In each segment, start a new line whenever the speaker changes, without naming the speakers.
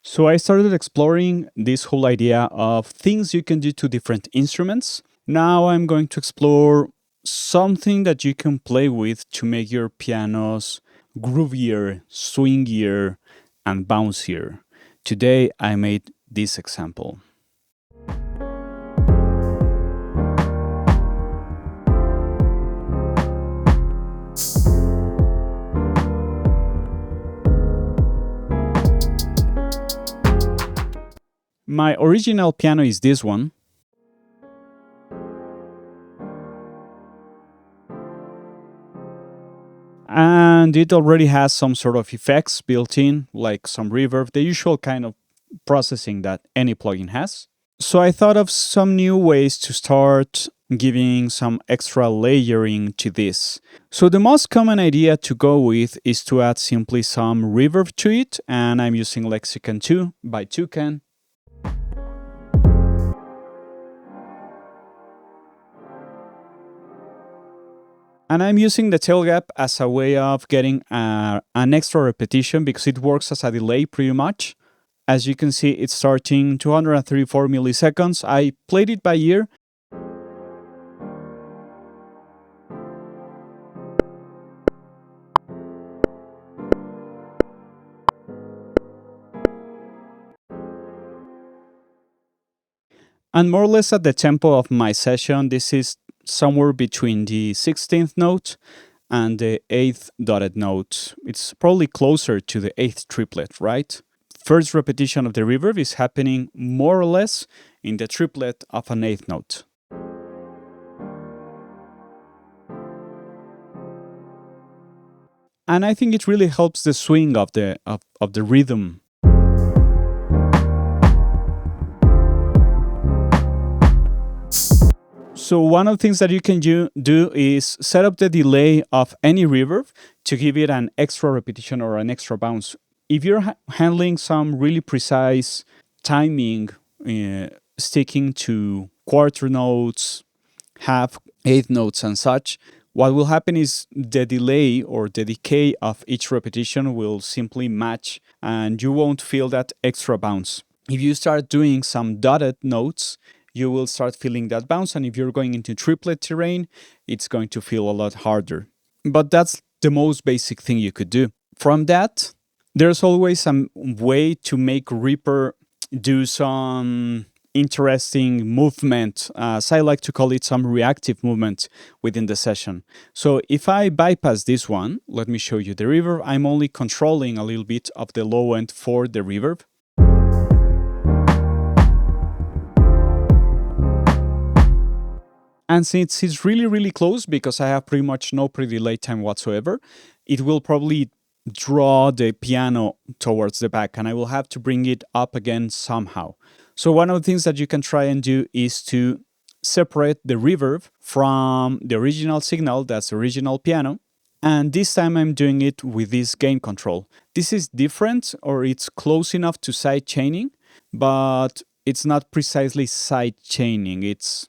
So I started exploring this whole idea of things you can do to different instruments. Now I'm going to explore something that you can play with to make your pianos groovier, swingier, and bouncier. Today I made this example. My original piano is this one. And it already has some sort of effects built in, like some reverb, the usual kind of processing that any plugin has. So I thought of some new ways to start giving some extra layering to this. So the most common idea to go with is to add simply some reverb to it, and I'm using Lexicon 2 by Tukan. And I'm using the tail gap as a way of getting an extra repetition because it works as a delay pretty much. As you can see, it's starting 234 milliseconds. I played it by ear. And more or less at the tempo of my session, this is somewhere between the 16th note and the 8th dotted note. It's probably closer to the 8th triplet, right? First repetition of the reverb is happening more or less in the triplet of an 8th note. And I think it really helps the swing of the rhythm. So one of the things that you can do is set up the delay of any reverb to give it an extra repetition or an extra bounce. If you're handling some really precise timing, sticking to quarter notes, half, eighth notes and such, what will happen is the delay or the decay of each repetition will simply match and you won't feel that extra bounce. If you start doing some dotted notes, you will start feeling that bounce, and if you're going into triplet terrain, it's going to feel a lot harder. But that's the most basic thing you could do. From that, there's always some way to make Reaper do some interesting movement, as I like to call it, some reactive movement within the session. So if I bypass this one, let me show you the reverb. I'm only controlling a little bit of the low end for the reverb. And since it's really, really close, because I have pretty much no pre-delay time whatsoever, it will probably draw the piano towards the back, and I will have to bring it up again somehow. So one of the things that you can try and do is to separate the reverb from the original signal, that's the original piano, and this time I'm doing it with this gain control. This is different, or it's close enough to side chaining, but it's not precisely side chaining. It's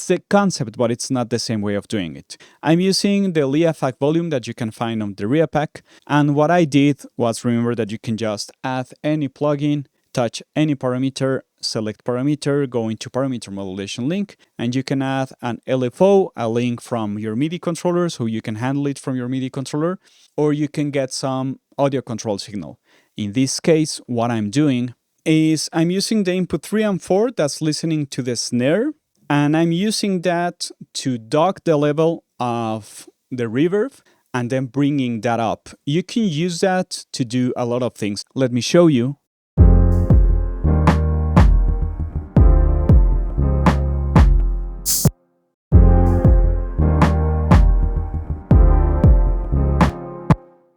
the concept, but it's not the same way of doing it. I'm using the Leafpack volume that you can find on the Reapack, and what I did was, remember that you can just add any plugin, touch any parameter, select parameter, go into parameter modulation link, and you can add an LFO, a link from your MIDI controller, so you can handle it from your MIDI controller, or you can get some audio control signal. In this case, what I'm doing is I'm using the input 3 and 4 that's listening to the snare, and I'm using that to dock the level of the reverb and then bringing that up. You can use that to do a lot of things. Let me show you.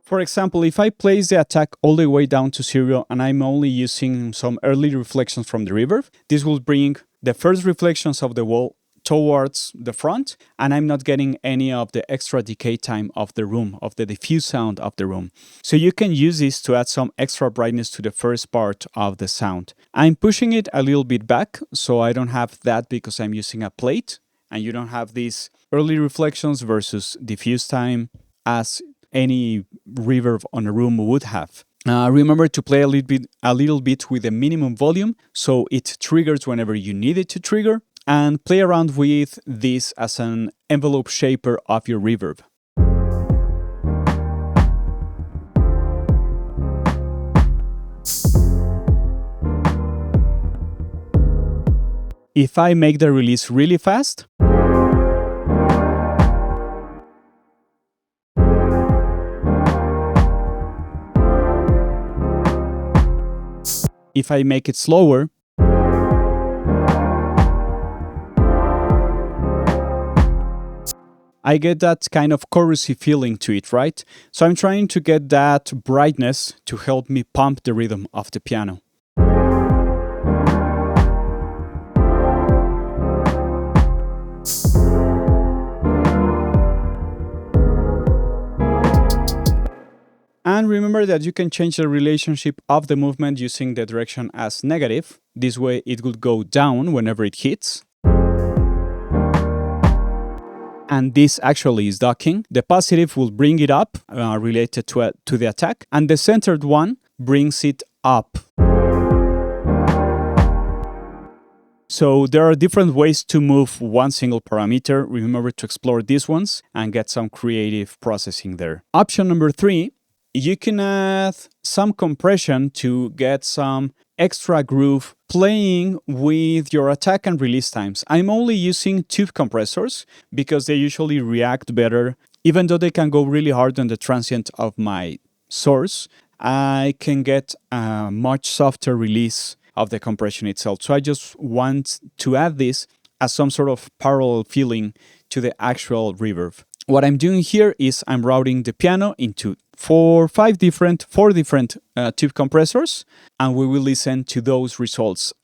For example, if I place the attack all the way down to 0 and I'm only using some early reflections from the reverb, this will bring the first reflections of the wall towards the front, and I'm not getting any of the extra decay time of the room, of the diffuse sound of the room. So you can use this to add some extra brightness to the first part of the sound. I'm pushing it a little bit back, so I don't have that because I'm using a plate, and you don't have these early reflections versus diffuse time as any reverb on a room would have. Remember to play a little bit with the minimum volume so it triggers whenever you need it to trigger, and play around with this as an envelope shaper of your reverb. If I make the release really fast, if I make it slower, I get that kind of chorusy feeling to it, right? So I'm trying to get that brightness to help me pump the rhythm of the piano. And remember that you can change the relationship of the movement using the direction as negative. This way it will go down whenever it hits. And this actually is docking. The positive will bring it up, related to the attack, and the centered one brings it up. So there are different ways to move one single parameter. Remember to explore these ones and get some creative processing there. Option number 3, you can add some compression to get some extra groove playing with your attack and release times. I'm only using tube compressors because they usually react better. Even though they can go really hard on the transient of my source, I can get a much softer release of the compression itself. So I just want to add this as some sort of parallel feeling to the actual reverb. What I'm doing here is I'm routing the piano into four different tube compressors, and we will listen to those results.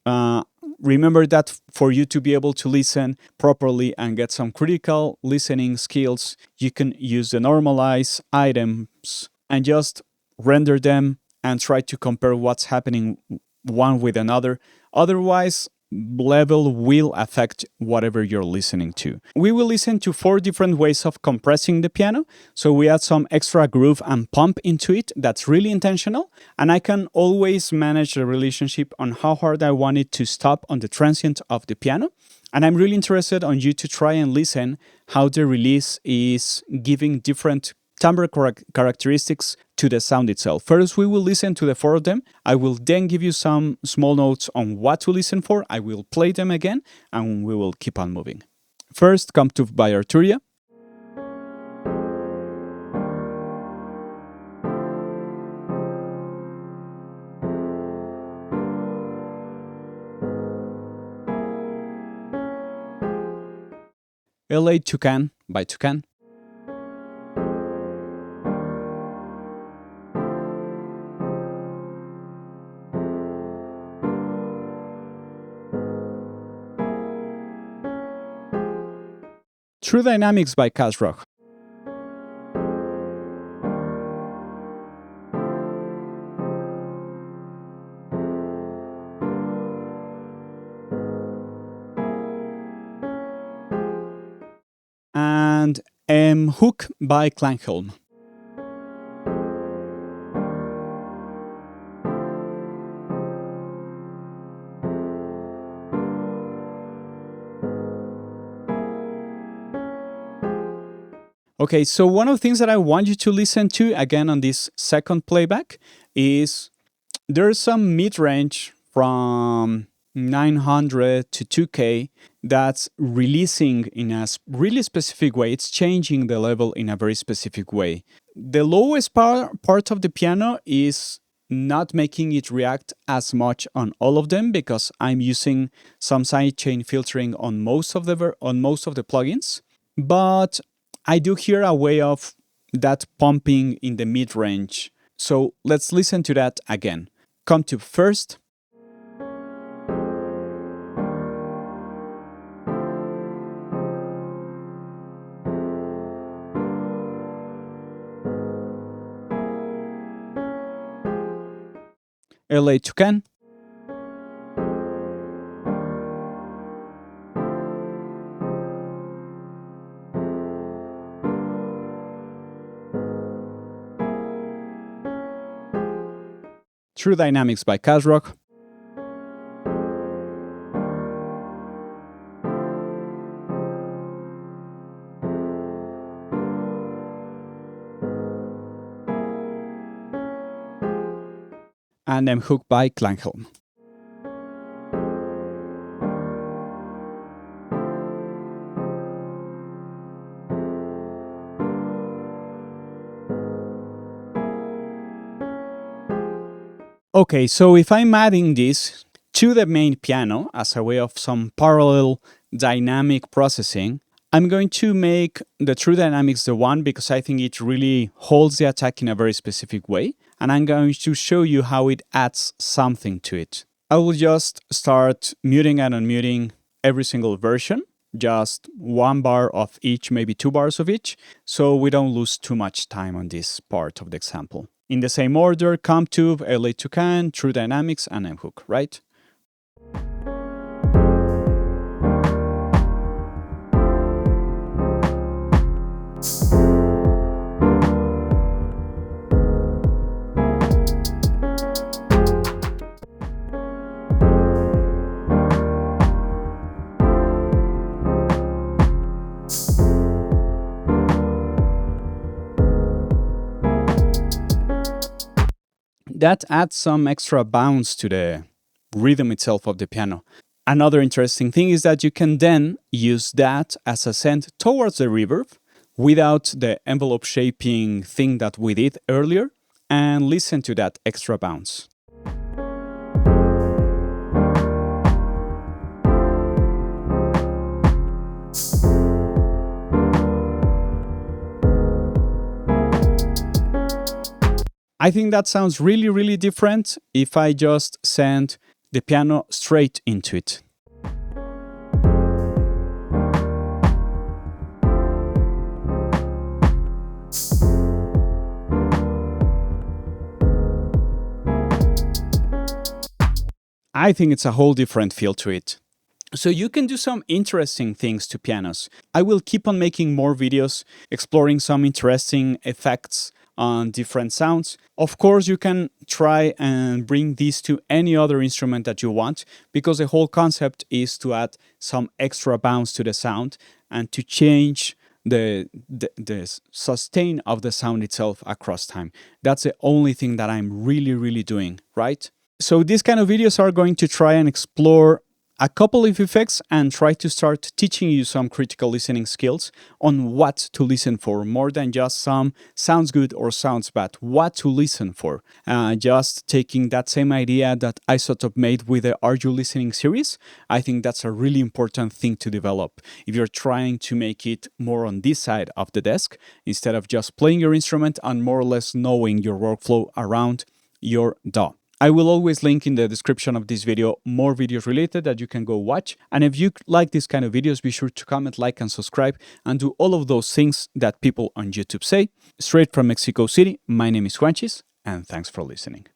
Remember that for you to be able to listen properly and get some critical listening skills, you can use the normalize items and just render them and try to compare what's happening one with another. Otherwise, level will affect whatever you're listening to. We will listen to 4 different ways of compressing the piano. So we add some extra groove and pump into it. That's really intentional. And I can always manage the relationship on how hard I want it to stop on the transient of the piano. And I'm really interested on you to try and listen how the release is giving different timbre characteristics to the sound itself. First, we will listen to the 4 of them. I will then give you some small notes on what to listen for. I will play them again, and we will keep on moving. First, Come to by Arturia. LA Tukan by Tukan. True Dynamics by Kazrock. And Hook by Klanghelm. Okay, so one of the things that I want you to listen to again on this second playback is there's some mid-range from 900 to 2K that's releasing in a really specific way. It's changing the level in a very specific way. The lowest part of the piano is not making it react as much on all of them because I'm using some sidechain filtering on most of the plugins, but I do hear a way of that pumping in the mid-range. So let's listen to that again. Come to first. LA Tukan. True Dynamics by Kazrock. And M-Hook by Klanghelm. Okay, so if I'm adding this to the main piano as a way of some parallel dynamic processing, I'm going to make the True Dynamics the one because I think it really holds the attack in a very specific way. And I'm going to show you how it adds something to it. I will just start muting and unmuting every single version, just 1 bar of each, maybe 2 bars of each, so we don't lose too much time on this part of the example. In the same order, CompTube, LA Tukan, True Dynamics, and M-Hook, right? That adds some extra bounce to the rhythm itself of the piano. Another interesting thing is that you can then use that as a send towards the reverb without the envelope shaping thing that we did earlier and listen to that extra bounce. I think that sounds really, really different if I just send the piano straight into it. I think it's a whole different feel to it. So you can do some interesting things to pianos. I will keep on making more videos exploring some interesting effects on different sounds. Of course, you can try and bring these to any other instrument that you want, because the whole concept is to add some extra bounce to the sound and to change the sustain of the sound itself across time. That's the only thing that I'm really doing, right? So these kind of videos are going to try and explore a couple of effects and try to start teaching you some critical listening skills on what to listen for, more than just some sounds good or sounds bad, what to listen for. Just taking that same idea that Isotope made with the Are You Listening series, I think that's a really important thing to develop if you're trying to make it more on this side of the desk, instead of just playing your instrument and more or less knowing your workflow around your DAW. I will always link in the description of this video more videos related that you can go watch. And if you like these kind of videos, be sure to comment, like, and subscribe, and do all of those things that people on YouTube say. Straight from Mexico City, my name is Juanchis, and thanks for listening.